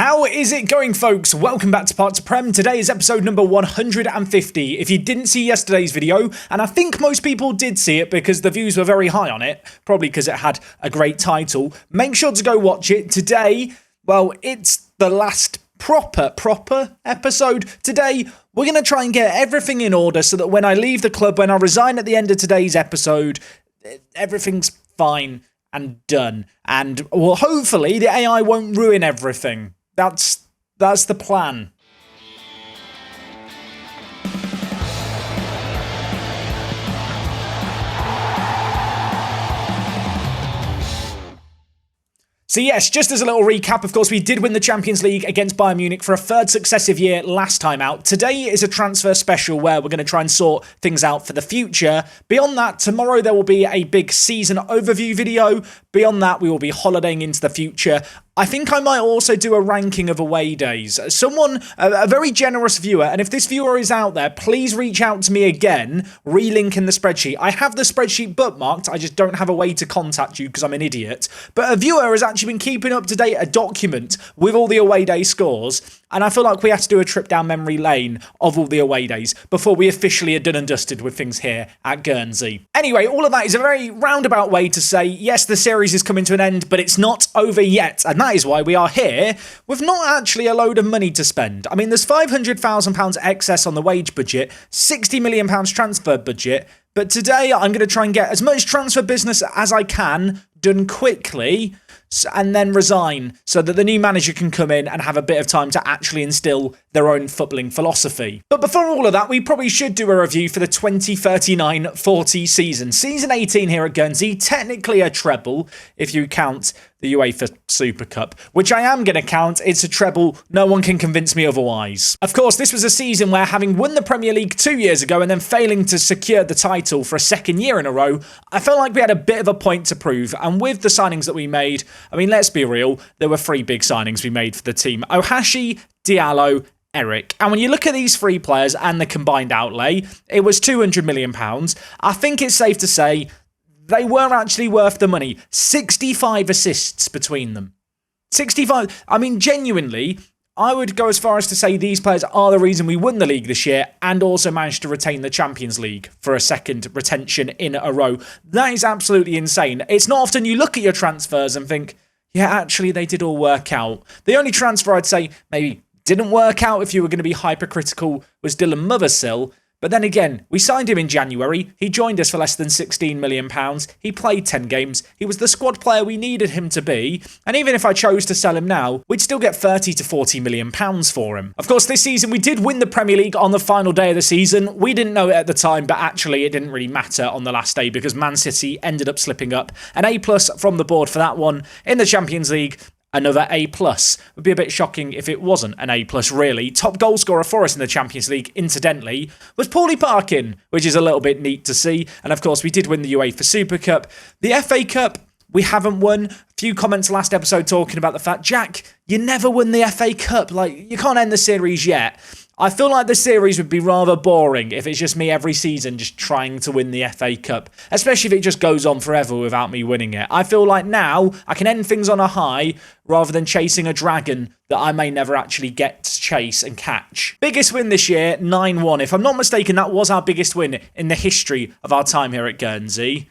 How is it going, folks? Welcome back to Parts of Prem. Today is episode number 150. If you didn't see yesterday's video, and I think most people did see it because the views were very high on it, probably because it had a great title, make sure to go watch it. Today, well, it's the last proper episode. Today, we're going to try and get everything in order so that when I leave the club, when I resign at the end of today's episode, everything's fine and done. And well, hopefully the AI won't ruin everything. That's the plan. So yes, just as a little recap, of course, we did win the Champions League against Bayern Munich for a third successive year last time out. Today is a transfer special where we're going to try and sort things out for the future. Beyond that, tomorrow there will be a big season overview video. Beyond that, we will be holidaying into the future. I think I might also do a ranking of away days. Someone, a very generous viewer, and if this viewer is out there, please reach out to me again, relink in the spreadsheet. I have the spreadsheet bookmarked, I just don't have a way to contact you because I'm an idiot. But a viewer has actually been keeping up to date a document with all the away day scores, and I feel like we have to do a trip down memory lane of all the away days before we officially are done and dusted with things here at Guernsey. Anyway, all of that is a very roundabout way to say, yes, the series is coming to an end, but it's not over yet, and that is why we are here with not actually a load of money to spend. I mean, there's £500,000 excess on the wage budget, £60 million transfer budget, but today I'm going to try and get as much transfer business as I can done quickly and then resign so that the new manager can come in and have a bit of time to actually instill their own footballing philosophy. But before all of that, we probably should do a review for the 2039-40 season. Season 18 here at Guernsey, technically a treble if you count the UEFA Super Cup, which I am going to count. It's a treble. No one can convince me otherwise. Of course, this was a season where, having won the Premier League 2 years ago and then failing to secure the title for a second year in a row, I felt like we had a bit of a point to prove. And with the signings that we made, I mean, let's be real, there were three big signings we made for the team. Ohashi, Diallo, Eric. And when you look at these three players and the combined outlay, it was £200 million. I think it's safe to say they were actually worth the money. 65 assists between them. 65. I mean, genuinely, I would go as far as to say these players are the reason we won the league this year and also managed to retain the Champions League for a second retention in a row. That is absolutely insane. It's not often you look at your transfers and think, yeah, actually, they did all work out. The only transfer I'd say maybe didn't work out, if you were going to be hypercritical, was Dylan Mothersill. But then again, we signed him in January. He joined us for less than £16 million. He played 10 games. He was the squad player we needed him to be. And even if I chose to sell him now, we'd still get £30 to £40 million for him. Of course, this season, we did win the Premier League on the final day of the season. We didn't know it at the time, but actually it didn't really matter on the last day because Man City ended up slipping up. An A+ from the board for that one. In the Champions League, another A+. Would be a bit shocking if it wasn't an A+, really. Top goal scorer for us in the Champions League, incidentally, was Paulie Parkin, which is a little bit neat to see. And of course, we did win the UEFA Super Cup. The FA Cup, we haven't won. A few comments last episode talking about the fact, Jack, you never won the FA Cup. Like, you can't end the series yet. I feel like the series would be rather boring if it's just me every season just trying to win the FA Cup, especially if it just goes on forever without me winning it. I feel like now I can end things on a high rather than chasing a dragon that I may never actually get to chase and catch. Biggest win this year, 9-1. If I'm not mistaken, that was our biggest win in the history of our time here at Guernsey.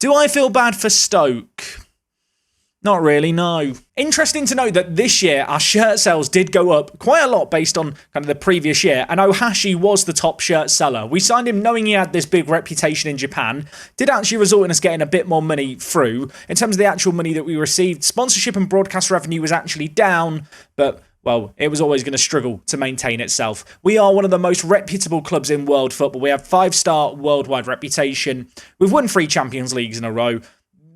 Do I feel bad for Stoke? Not really, no. Interesting to note that this year our shirt sales did go up quite a lot based on kind of the previous year, and Ohashi was the top shirt seller. We signed him knowing he had this big reputation in Japan. Did actually result in us getting a bit more money through. In terms of the actual money that we received, sponsorship and broadcast revenue was actually down, but well, it was always going to struggle to maintain itself. We are one of the most reputable clubs in world football. We have 5-star worldwide reputation. We've won 3 Champions Leagues in a row.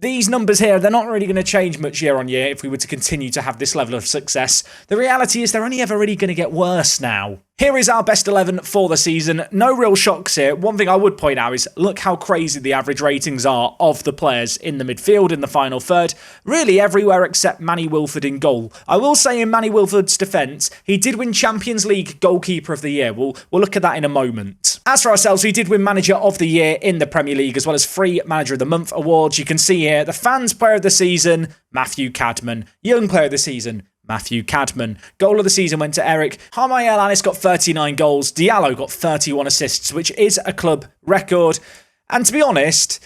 These numbers here, they're not really going to change much year on year if we were to continue to have this level of success. The reality is they're only ever really going to get worse now. Here is our best 11 for the season. No real shocks here. One thing I would point out is look how crazy the average ratings are of the players in the midfield in the final third. Really everywhere except Manny Wilford in goal. I will say in Manny Wilford's defence, he did win Champions League Goalkeeper of the Year. We'll look at that in a moment. As for ourselves, we did win Manager of the Year in the Premier League as well as 3 Manager of the Month awards. You can see here the Fans Player of the Season, Matthew Cadman. Young Player of the Season, Matthew Cadman. Goal of the season went to Eric. Harmael Anis got 39 goals. Diallo got 31 assists, which is a club record. And to be honest,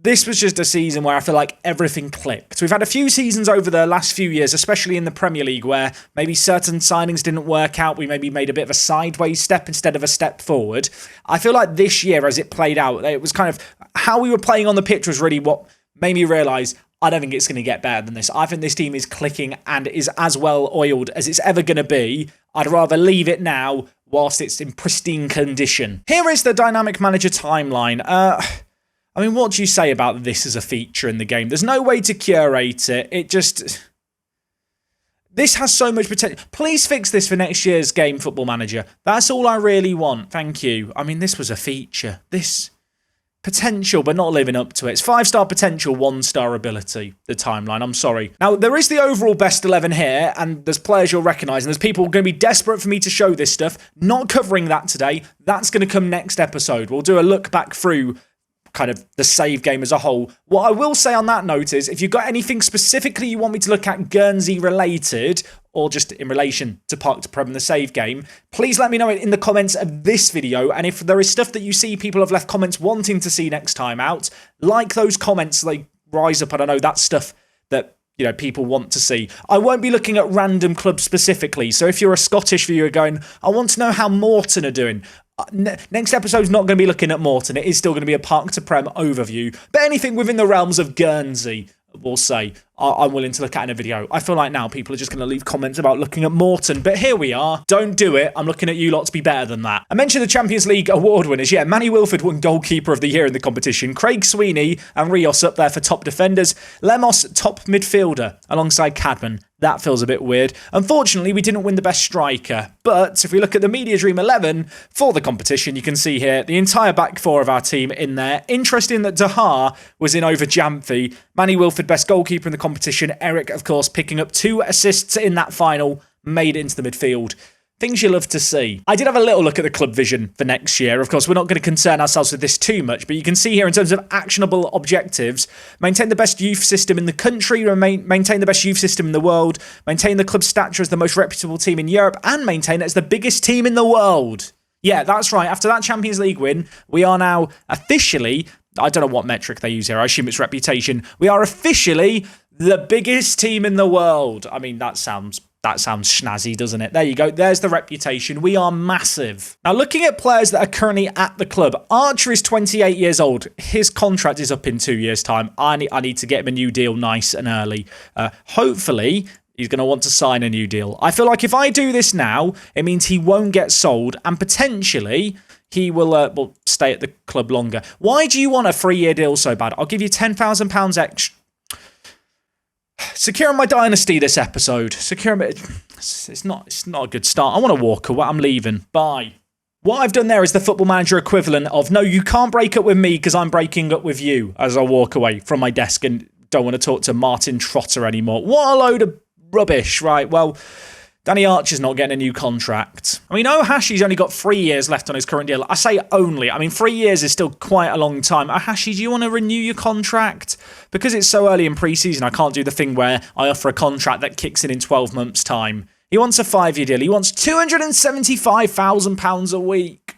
this was just a season where I feel like everything clicked. We've had a few seasons over the last few years, especially in the Premier League, where maybe certain signings didn't work out. We maybe made a bit of a sideways step instead of a step forward. I feel like this year, as it played out, it was kind of how we were playing on the pitch was really what made me realise I don't think it's going to get better than this. I think this team is clicking and is as well oiled as it's ever going to be. I'd rather leave it now whilst it's in pristine condition. Here is the Dynamic Manager timeline. I mean, what do you say about this as a feature in the game? There's no way to curate it. This has so much potential. Please fix this for next year's game, Football Manager. That's all I really want. Thank you. I mean, this was a feature. This potential, but not living up to it. It's 5-star potential, 1-star ability, the timeline. I'm sorry. Now, there is the overall best 11 here, and there's players you'll recognise, and there's people going to be desperate for me to show this stuff. Not covering that today. That's going to come next episode. We'll do a look back through kind of the save game as a whole. What I will say on that note is, if you've got anything specifically you want me to look at Guernsey related, or just in relation to Park to Prem and the save game, please let me know it in the comments of this video. And if there is stuff that you see people have left comments wanting to see next time out, like those comments, like rise up, I don't know, that stuff that people want to see. I won't be looking at random clubs specifically. So if you're a Scottish viewer going, I want to know how Morton are doing, next episode's not going to be looking at Morton. It is still going to be a Park to Prem overview. But anything within the realms of Guernsey, we'll say, I'm willing to look at in a video. I feel like now people are just going to leave comments about looking at Morton, but here we are. Don't do it. I'm looking at you lot to be better than that. I mentioned the Champions League award winners. Yeah, Manny Wilford won Goalkeeper of the Year in the competition. Craig Sweeney and Rios up there for top defenders. Lemos, top midfielder, alongside Cadman. That feels a bit weird. Unfortunately, we didn't win the best striker. But if we look at the Media Dream 11 for the competition, you can see here the entire back four of our team in there. Interesting that Dahar was in over Jamfi. Manny Wilford, best goalkeeper in the competition. Eric, of course, picking up 2 assists in that final, made it into the midfield. Things you love to see. I did have a little look at the club vision for next year. Of course, we're not going to concern ourselves with this too much, but you can see here in terms of actionable objectives, maintain the best youth system in the country, maintain the best youth system in the world, maintain the club's stature as the most reputable team in Europe, and maintain it as the biggest team in the world. Yeah, that's right. After that Champions League win, we are now officially, I don't know what metric they use here, I assume it's reputation, we are officially the biggest team in the world. I mean, that sounds snazzy, doesn't it? There you go. There's the reputation. We are massive. Now, looking at players that are currently at the club, Archer is 28 years old. His contract is up in 2 years' time. I need to get him a new deal nice and early. Hopefully, he's going to want to sign a new deal. I feel like if I do this now, it means he won't get sold, and potentially he will stay at the club longer. Why do you want a 3-year deal so bad? I'll give you £10,000 extra. Securing my dynasty this episode. It's not a good start. I want to walk away. I'm leaving. Bye. What I've done there is the Football Manager equivalent of, no, you can't break up with me because I'm breaking up with you, as I walk away from my desk and don't want to talk to Martin Trotter anymore. What a load of rubbish. Right, well, Danny Archer's not getting a new contract. I mean, Ohashi's only got 3 years left on his current deal. I say only. I mean, 3 years is still quite a long time. Ohashi, do you want to renew your contract? Because it's so early in pre-season, I can't do the thing where I offer a contract that kicks in 12 months' time. He wants a 5-year deal. He wants £275,000 a week.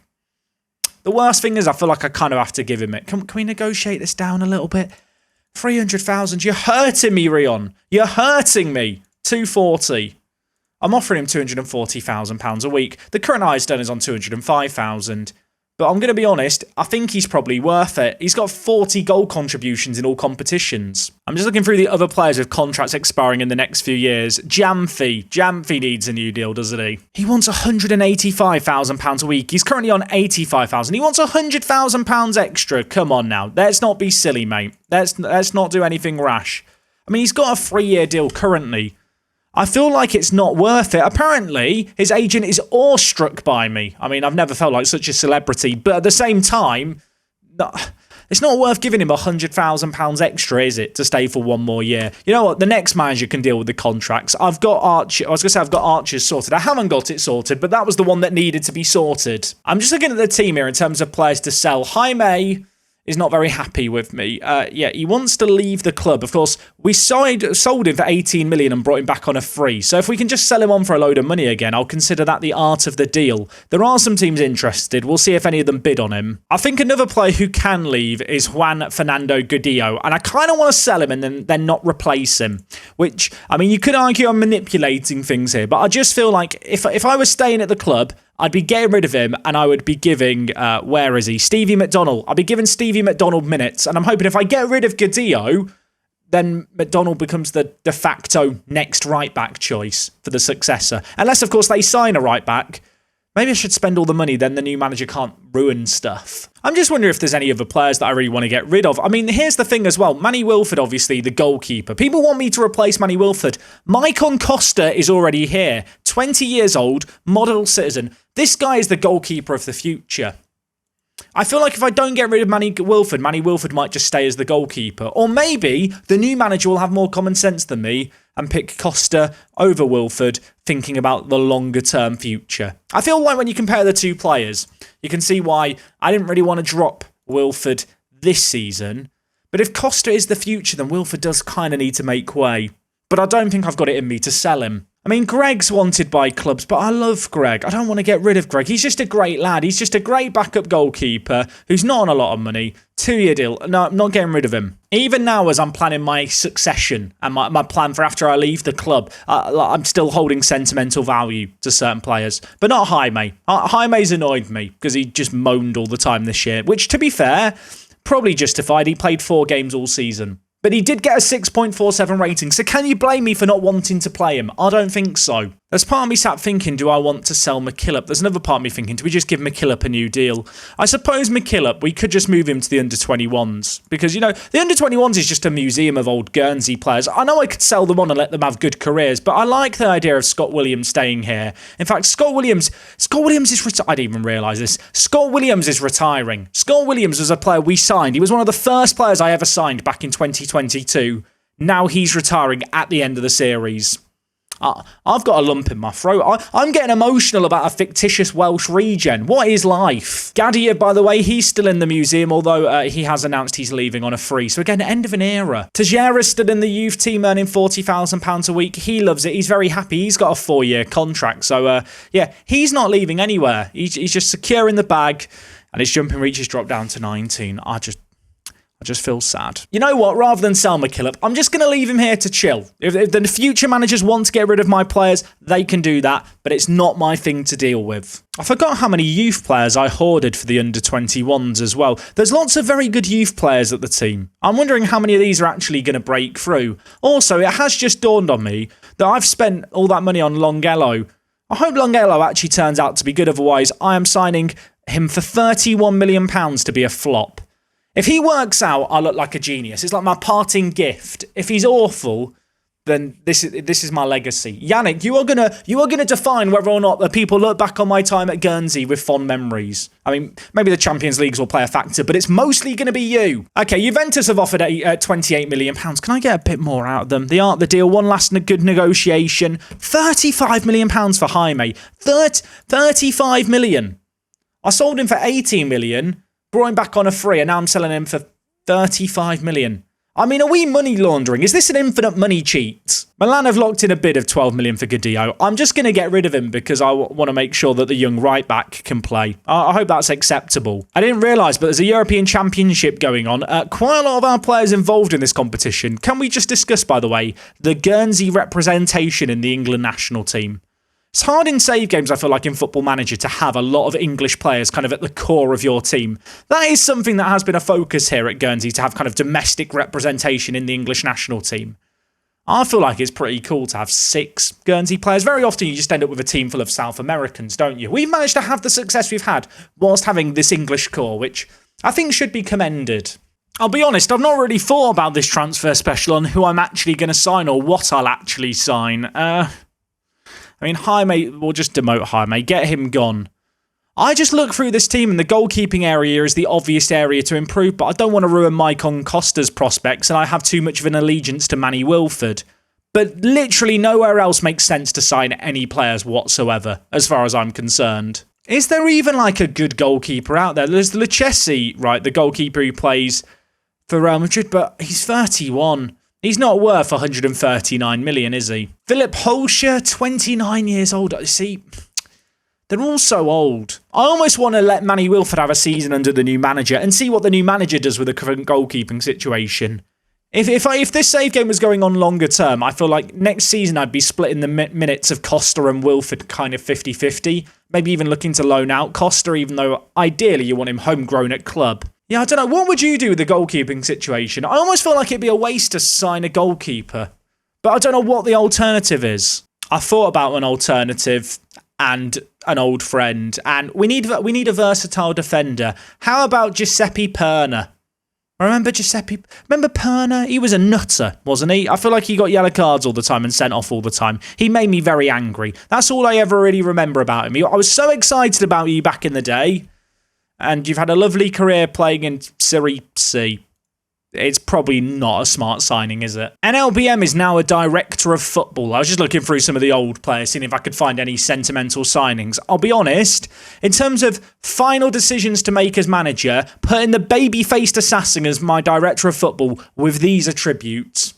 The worst thing is I feel like I kind of have to give him it. Can we negotiate this down a little bit? 300,000. You're hurting me, Rion. You're hurting me. 240. I'm offering him £240,000 a week. The current highest done is on £205,000. But I'm going to be honest, I think he's probably worth it. He's got 40 goal contributions in all competitions. I'm just looking through the other players with contracts expiring in the next few years. Jamfi needs a new deal, doesn't he? He wants £185,000 a week. He's currently on £85,000. He wants £100,000 extra. Come on now. Let's not be silly, mate. Let's not do anything rash. I mean, he's got a 3-year deal currently. I feel like it's not worth it. Apparently, his agent is awestruck by me. I mean, I've never felt like such a celebrity, but at the same time, it's not worth giving him £100,000 extra, is it, to stay for 1 more year? You know what? The next manager can deal with the contracts. I've got Archer's sorted. I haven't got it sorted, but that was the one that needed to be sorted. I'm just looking at the team here in terms of players to sell. Jaime is not very happy with me. He wants to leave the club. Of course, we sold him for 18 million and brought him back on a free. So if we can just sell him on for a load of money again, I'll consider that the art of the deal. There are some teams interested. We'll see if any of them bid on him. I think another player who can leave is Juan Fernando Gudillo, and I kind of want to sell him and then not replace him. Which, I mean, you could argue I'm manipulating things here, but I just feel like if I was staying at the club, I'd be getting rid of him and I would be giving, where is he? Stevie McDonald. I'd be giving Stevie McDonald minutes, and I'm hoping if I get rid of Gudillo, then McDonald becomes the de facto next right-back choice for the successor. Unless, of course, they sign a right-back. Maybe I should spend all the money, then the new manager can't ruin stuff. I'm just wondering if there's any other players that I really want to get rid of. I mean, here's the thing as well. Manny Wilford, obviously, the goalkeeper. People want me to replace Manny Wilford. Maicon Costa is already here. 20 years old, model citizen. This guy is the goalkeeper of the future. I feel like if I don't get rid of Manny Wilford might just stay as the goalkeeper. Or maybe the new manager will have more common sense than me and pick Costa over Wilford, thinking about the longer-term future. I feel like when you compare the two players, you can see why I didn't really want to drop Wilford this season. But if Costa is the future, then Wilford does kind of need to make way. But I don't think I've got it in me to sell him. I mean, Greg's wanted by clubs, but I love Greg. I don't want to get rid of Greg. He's just a great lad. He's just a great backup goalkeeper who's not on a lot of money. 2-year deal. No, I'm not getting rid of him. Even now, as I'm planning my succession and my plan for after I leave the club, I'm still holding sentimental value to certain players. But not Jaime. Jaime's annoyed me because he just moaned all the time this year, which, to be fair, probably justified. He played 4 games all season. But he did get a 6.47 rating, so can you blame me for not wanting to play him? I don't think so. There's part of me sat thinking, do I want to sell McKillop? There's another part of me thinking, do we just give McKillop a new deal? I suppose McKillop, we could just move him to the under-21s. Because, you know, the under-21s is just a museum of old Guernsey players. I know I could sell them on and let them have good careers, but I like the idea of Scott Williams staying here. In fact, Scott Williams is I didn't even realise this. Scott Williams is retiring. Scott Williams was a player we signed. He was one of the first players I ever signed back in 2022. Now he's retiring at the end of the series. I've got a lump in my throat. I'm getting emotional about a fictitious Welsh regen. What is life? Gadia, by the way, he's still in the museum, although he has announced he's leaving on a free. So again, end of an era. Tejera's still in the youth team, earning £40,000 a week. He loves it. He's very happy. He's got a 4-year contract. So, yeah, he's not leaving anywhere. He's just secure in the bag, and his jumping reach has dropped down to 19. I just feel sad. You know what? Rather than sell McKillop, I'm just going to leave him here to chill. If the future managers want to get rid of my players, they can do that, but it's not my thing to deal with. I forgot how many youth players I hoarded for the under-21s as well. There's lots of very good youth players at the team. I'm wondering how many of these are actually going to break through. Also, it has just dawned on me that I've spent all that money on Longello. I hope Longello actually turns out to be good, otherwise I am signing him for £31 million to be a flop. If he works out, I look like a genius. It's like my parting gift. If he's awful, then this is my legacy. Yannick, you are gonna define whether or not the people look back on my time at Guernsey with fond memories. I mean, maybe the Champions Leagues will play a factor, but it's mostly going to be you. Okay, Juventus have offered £28 million. Can I get a bit more out of them? The art of the deal, one last good negotiation. £35 million for Jaime. 35 million. I sold him for 18 million. Brought him back on a free, and now I'm selling him for 35 million. I mean, are we money laundering? Is this an infinite money cheat? Milan have locked in a bid of 12 million for Gudillo. I'm just going to get rid of him because I want to make sure that the young right-back can play. I hope that's acceptable. I didn't realise, but there's a European Championship going on. Quite a lot of our players involved in this competition. Can we just discuss, by the way, the Guernsey representation in the England national team? It's hard in save games, I feel like, in Football Manager to have a lot of English players kind of at the core of your team. That is something that has been a focus here at Guernsey, to have kind of domestic representation in the English national team. I feel like it's pretty cool to have 6 Guernsey players. Very often you just end up with a team full of South Americans, don't you? We've managed to have the success we've had whilst having this English core, which I think should be commended. I'll be honest, I've not really thought about this transfer special on who I'm actually going to sign or what I'll actually sign. I mean, Jaime, we'll just demote Jaime, get him gone. I just look through this team and the goalkeeping area is the obvious area to improve, but I don't want to ruin Maicon Costa's prospects and I have too much of an allegiance to Manny Wilford. But literally nowhere else makes sense to sign any players whatsoever, as far as I'm concerned. Is there even like a good goalkeeper out there? There's Lucchesi, right, the goalkeeper who plays for Real Madrid, but he's 31. He's not worth 139 million, is he? Philip Holscher, 29 years old. See, they're all so old. I almost want to let Manny Wilford have a season under the new manager and see what the new manager does with the current goalkeeping situation. If this save game was going on longer term, I feel like next season I'd be splitting the minutes of Costa and Wilford kind of 50-50. Maybe even looking to loan out Costa, even though ideally you want him homegrown at club. Yeah, I don't know. What would you do with the goalkeeping situation? I almost feel like it'd be a waste to sign a goalkeeper. But I don't know what the alternative is. I thought about an alternative and an old friend. And we need a versatile defender. How about Giuseppe Perna? Remember Perna? He was a nutter, wasn't he? I feel like he got yellow cards all the time and sent off all the time. He made me very angry. That's all I ever really remember about him. I was so excited about you back in the day. And you've had a lovely career playing in Serie C. It's probably not a smart signing, is it? NLBM is now a director of football. I was just looking through some of the old players, seeing if I could find any sentimental signings. I'll be honest, in terms of final decisions to make as manager, putting the baby-faced assassin as my director of football with these attributes,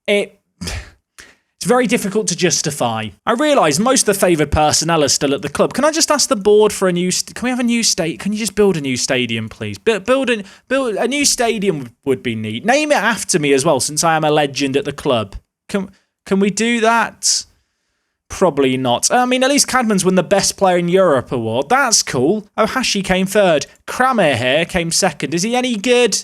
it's very difficult to justify. I realise most of the favoured personnel are still at the club. Can I just ask the board for a new... Can we have a new state? Can you just build a new stadium, please? Build a new stadium would be neat. Name it after me as well, since I am a legend at the club. Can we do that? Probably not. I mean, at least Cadman's won the Best Player in Europe award. That's cool. Ohashi came third. Kramer here came second. Is he any good?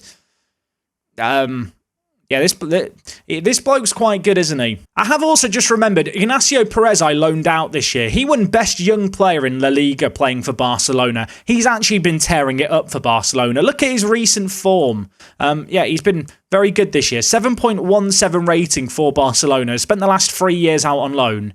Yeah, this bloke's quite good, isn't he? I have also just remembered, Ignacio Perez I loaned out this year. He won Best Young Player in La Liga playing for Barcelona. He's actually been tearing it up for Barcelona. Look at his recent form. Yeah, he's been very good this year. 7.17 rating for Barcelona. Spent the last 3 years out on loan.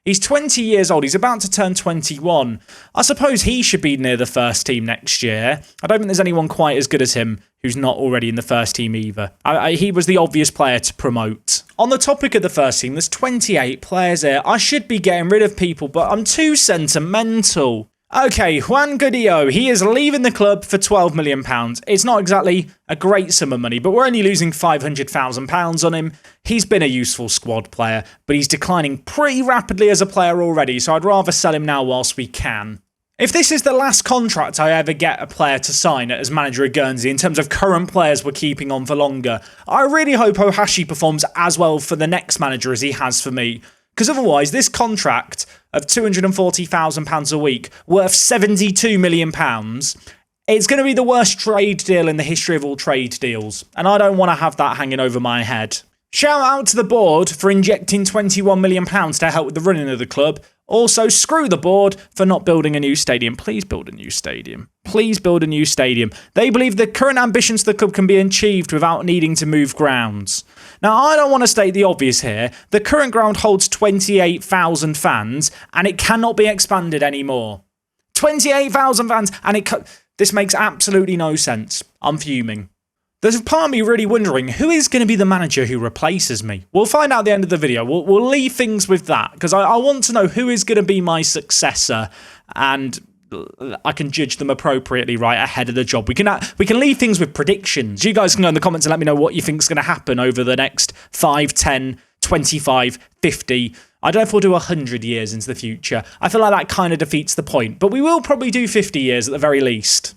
He's 20 years old. He's about to turn 21. I suppose he should be near the first team next year. I don't think there's anyone quite as good as him who's not already in the first team either. He was the obvious player to promote. On the topic of the first team, there's 28 players here. I should be getting rid of people, but I'm too sentimental. Okay, Juan Gudiño, he is leaving the club for £12 million. It's not exactly a great sum of money, but we're only losing £500,000 on him. He's been a useful squad player, but he's declining pretty rapidly as a player already, so I'd rather sell him now whilst we can. If this is the last contract I ever get a player to sign as manager of Guernsey in terms of current players we're keeping on for longer, I really hope Ohashi performs as well for the next manager as he has for me. Because otherwise, this contract of £240,000 a week, worth £72 million, it's going to be the worst trade deal in the history of all trade deals. And I don't want to have that hanging over my head. Shout out to the board for injecting £21 million to help with the running of the club. Also, screw the board for not building a new stadium. Please build a new stadium. Please build a new stadium. They believe the current ambitions of the club can be achieved without needing to move grounds. Now, I don't want to state the obvious here. The current ground holds 28,000 fans, and it cannot be expanded anymore. 28,000 fans, and this makes absolutely no sense. I'm fuming. There's a part of me really wondering, who is going to be the manager who replaces me? We'll find out at the end of the video. We'll leave things with that, because I want to know who is going to be my successor, and I can judge them appropriately right ahead of the job. We can leave things with predictions. You guys can go in the comments and let me know what you think is going to happen over the next 5, 10, 25, 50... I don't know if we'll do 100 years into the future. I feel like that kind of defeats the point, but we will probably do 50 years at the very least.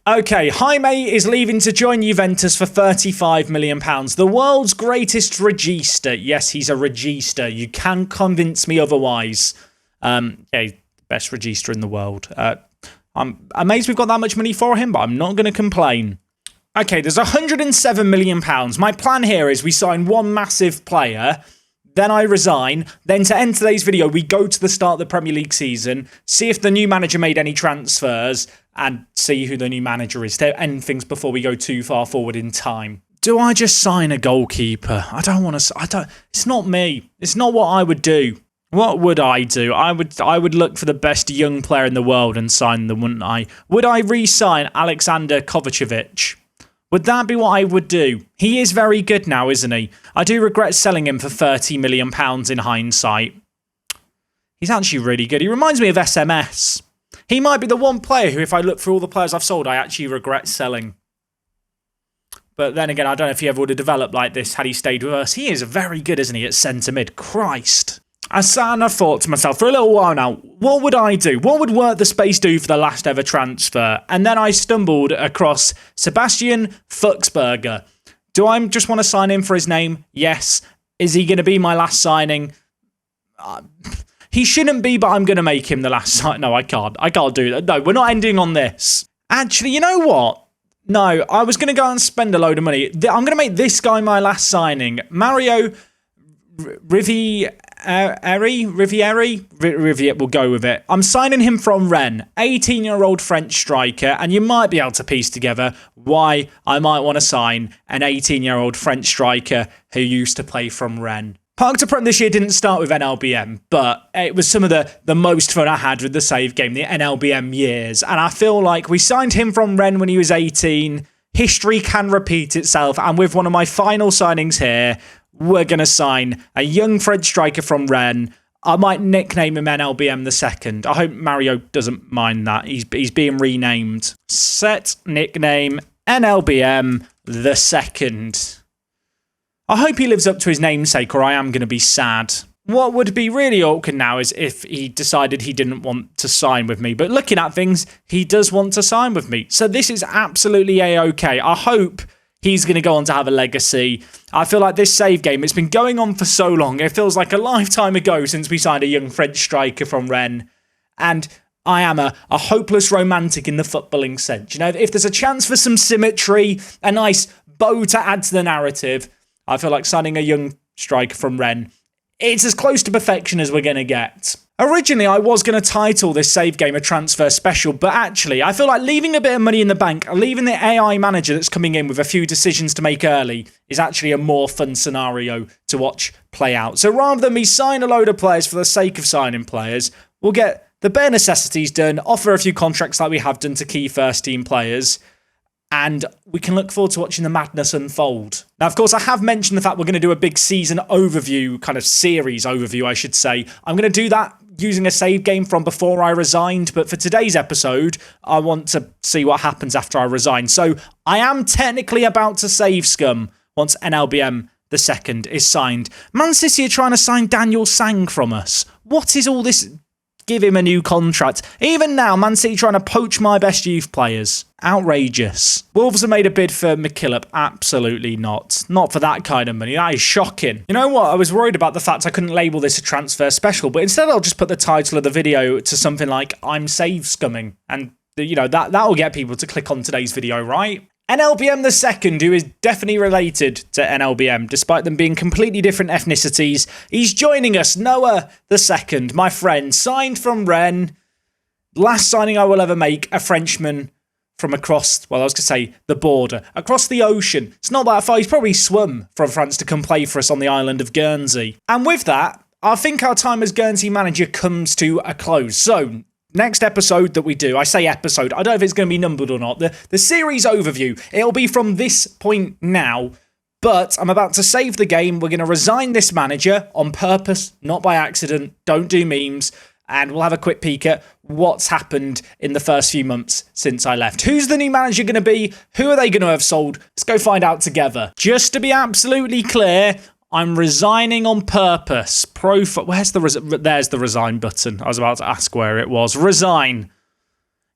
Okay, Jaime is leaving to join Juventus for £35 million. The world's greatest regista. Yes, he's a regista. You can convince me otherwise. Yeah, best regista in the world. I'm amazed we've got that much money for him, but I'm not going to complain. Okay, there's £107 million. My plan here is we sign one massive player, then I resign. Then to end today's video, we go to the start of the Premier League season, see if the new manager made any transfers, and see who the new manager is to end things before we go too far forward in time. Do I just sign a goalkeeper? I don't want to. It's not me. It's not what I would do. What would I do? I would look for the best young player in the world and sign them, wouldn't I? Would I re-sign Alexander Kovacevic? Would that be what I would do? He is very good now, isn't he? I do regret selling him for £30 million in hindsight. He's actually really good. He reminds me of SMS. He might be the one player who, if I look through all the players I've sold, I actually regret selling. But then again, I don't know if he ever would have developed like this had he stayed with us. He is very good, isn't he, at centre mid? Christ. I sat and I thought to myself for a little while now, what would I do? What would Work the Space do for the last ever transfer? And then I stumbled across Sebastian Fuchsberger. Do I just want to sign him for his name? Yes. Is he going to be my last signing? He shouldn't be, but I'm going to make him the last signing. No, I can't. I can't do that. No, we're not ending on this. Actually, you know what? No, I was going to go and spend a load of money. I'm going to make this guy my last signing. Mario Riviere, we'll go with it. I'm signing him from Rennes, 18-year-old French striker, and you might be able to piece together why I might want to sign an 18-year-old French striker who used to play from Rennes. Park to Prem this year didn't start with NLBM, but it was some of the most fun I had with the save game, the NLBM years, and I feel like we signed him from Rennes when he was 18. History can repeat itself, and with one of my final signings here, we're going to sign a young French striker from Rennes. I might nickname him NLBM the second. I hope Mario doesn't mind that. He's being renamed. Set nickname NLBM the second. I hope he lives up to his namesake or I am going to be sad. What would be really awkward now is if he decided he didn't want to sign with me. But looking at things, he does want to sign with me. So this is absolutely A-OK. I hope he's going to go on to have a legacy. I feel like this save game, it's been going on for so long. It feels like a lifetime ago since we signed a young French striker from Rennes. And I am a hopeless romantic in the footballing sense. You know, if there's a chance for some symmetry, a nice bow to add to the narrative, I feel like signing a young striker from Rennes, it's as close to perfection as we're going to get. Originally, I was going to title this save game a transfer special, but actually, I feel like leaving a bit of money in the bank, leaving the AI manager that's coming in with a few decisions to make early is actually a more fun scenario to watch play out. So rather than me sign a load of players for the sake of signing players, we'll get the bare necessities done, offer a few contracts like we have done to key first team players, and we can look forward to watching the madness unfold. Now, of course, I have mentioned the fact we're going to do a big season overview, kind of series overview, I should say. I'm going to do that using a save game from before I resigned, but for today's episode, I want to see what happens after I resign. So I am technically about to save scum once NLBM the second is signed. Man City are trying to sign Daniel Sang from us. What is all this? Give him a new contract. Even now, Man City trying to poach my best youth players. Outrageous. Wolves have made a bid for McKillop. Absolutely not. Not for that kind of money. That is shocking. You know what? I was worried about the fact I couldn't label this a transfer special, but instead I'll just put the title of the video to something like I'm save scumming. And, you know, that'll get people to click on today's video, right? NLBM the second, who is definitely related to NLBM, despite them being completely different ethnicities. He's joining us, Noah the second, my friend, signed from Rennes. Last signing I will ever make, a Frenchman from across, well, I was going to say the border, across the ocean. It's not that far. He's probably swum from France to come play for us on the island of Guernsey. And with that, I think our time as Guernsey manager comes to a close. So, next episode that we do, I say episode, I don't know if it's going to be numbered or not, the series overview, it'll be from this point now, but I'm about to save the game. We're going to resign this manager on purpose, not by accident, don't do memes, and we'll have a quick peek at what's happened in the first few months since I left. Who's the new manager going to be? Who are they going to have sold? Let's go find out together. Just to be absolutely clear, I'm resigning on purpose. There's the resign button. I was about to ask where it was. Resign.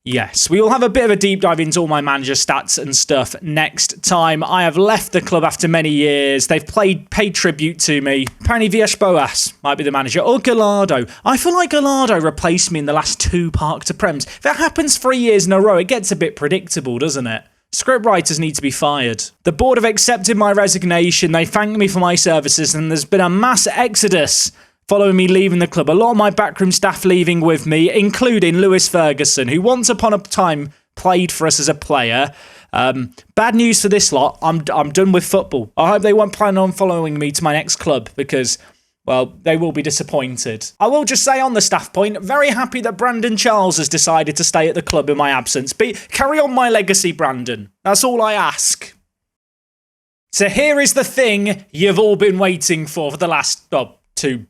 Yes, we will have a bit of a deep dive into all my manager stats and stuff next time. I have left the club after many years. They've paid tribute to me. Apparently Villas-Boas might be the manager. Or Gallardo. I feel like Gallardo replaced me in the last 2 Park to Prems. If it happens 3 years in a row, it gets a bit predictable, doesn't it? Script writers need to be fired. The board have accepted my resignation. They thanked me for my services, and there's been a mass exodus following me leaving the club. A lot of my backroom staff leaving with me, including Lewis Ferguson, who once upon a time played for us as a player. Bad news for this lot. I'm done with football. I hope they won't plan on following me to my next club because, well, they will be disappointed. I will just say on the staff point, very happy that Brandon Charles has decided to stay at the club in my absence. Carry on my legacy, Brandon. That's all I ask. So here is the thing you've all been waiting for the last 2,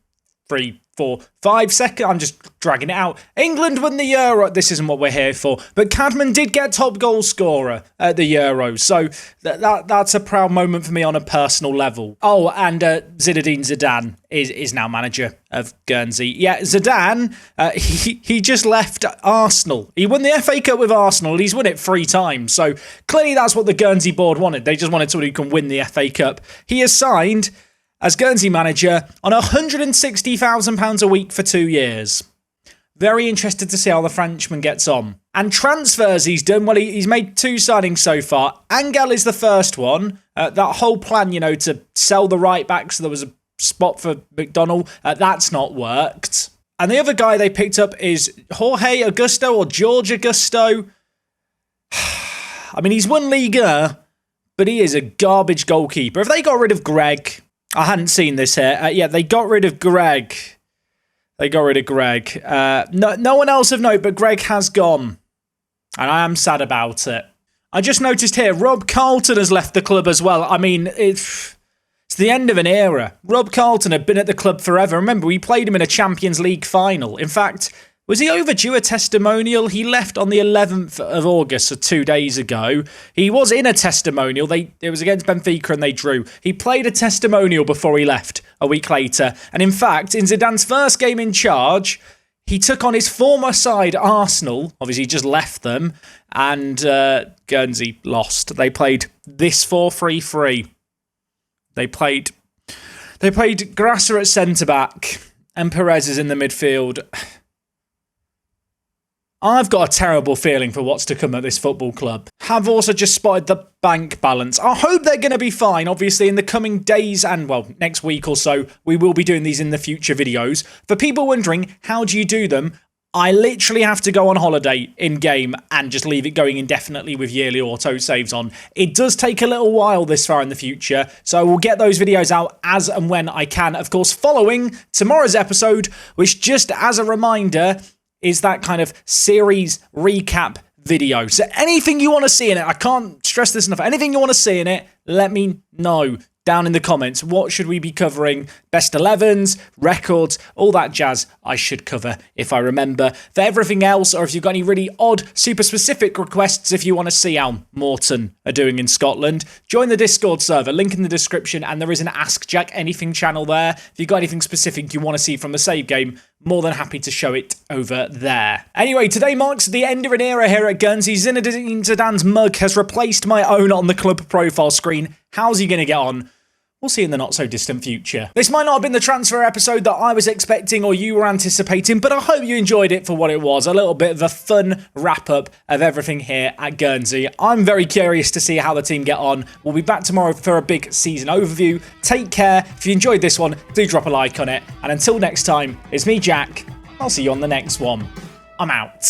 3, for 5 seconds. I'm just dragging it out. England won the Euro. This isn't what we're here for. But Cadman did get top goal scorer at the Euros. So that's a proud moment for me on a personal level. Oh, and Zinedine Zidane is now manager of Guernsey. Yeah, Zidane, he just left Arsenal. He won the FA Cup with Arsenal. He's won it 3 times. So clearly that's what the Guernsey board wanted. They just wanted someone who can win the FA Cup. He is signed as Guernsey manager on £160,000 a week for 2 years. Very interested to see how the Frenchman gets on. And transfers he's done, well, he's made 2 signings so far. Angel is the first one. That whole plan, to sell the right back so there was a spot for McDonald, that's not worked. And the other guy they picked up is Jorge Augusto or George Augusto. I mean, he's won Liga, but he is a garbage goalkeeper. If they got rid of Greg... I hadn't seen this here. Yeah, they got rid of Greg. No one else of note, but Greg has gone. And I am sad about it. I just noticed here, Rob Carlton has left the club as well. I mean, it's the end of an era. Rob Carlton had been at the club forever. Remember, we played him in a Champions League final. In fact, was he overdue a testimonial? He left on the 11th of August, so 2 days ago. He was in a testimonial. It was against Benfica and they drew. He played a testimonial before he left a week later. And in fact, in Zidane's first game in charge, he took on his former side, Arsenal. Obviously, he just left them. And Guernsey lost. They played this 4-3-3. They played Grasser at centre-back and Perez is in the midfield. I've got a terrible feeling for what's to come at this football club. Have also just spotted the bank balance. I hope they're going to be fine. Obviously, in the coming days and, well, next week or so, we will be doing these in the future videos. For people wondering, how do you do them? I literally have to go on holiday in-game and just leave it going indefinitely with yearly auto-saves on. It does take a little while this far in the future, so I will get those videos out as and when I can. Of course, following tomorrow's episode, which just as a reminder... is that kind of series recap video. So anything you want to see in it, I can't stress this enough, anything you want to see in it, let me know down in the comments. What should we be covering? Best 11s, records, all that jazz I should cover if I remember. For everything else, or if you've got any really odd, super specific requests, if you want to see how Morton are doing in Scotland, join the Discord server, link in the description, and there is an Ask Jack Anything channel there. If you've got anything specific you want to see from the save game, more than happy to show it over there. Anyway, today marks the end of an era here at Guernsey. Zinedine Zidane's mug has replaced my own on the club profile screen. How's he going to get on? We'll see in the not-so-distant future. This might not have been the transfer episode that I was expecting or you were anticipating, but I hope you enjoyed it for what it was. A little bit of a fun wrap-up of everything here at Guernsey. I'm very curious to see how the team get on. We'll be back tomorrow for a big season overview. Take care. If you enjoyed this one, do drop a like on it. And until next time, it's me, Jack. I'll see you on the next one. I'm out.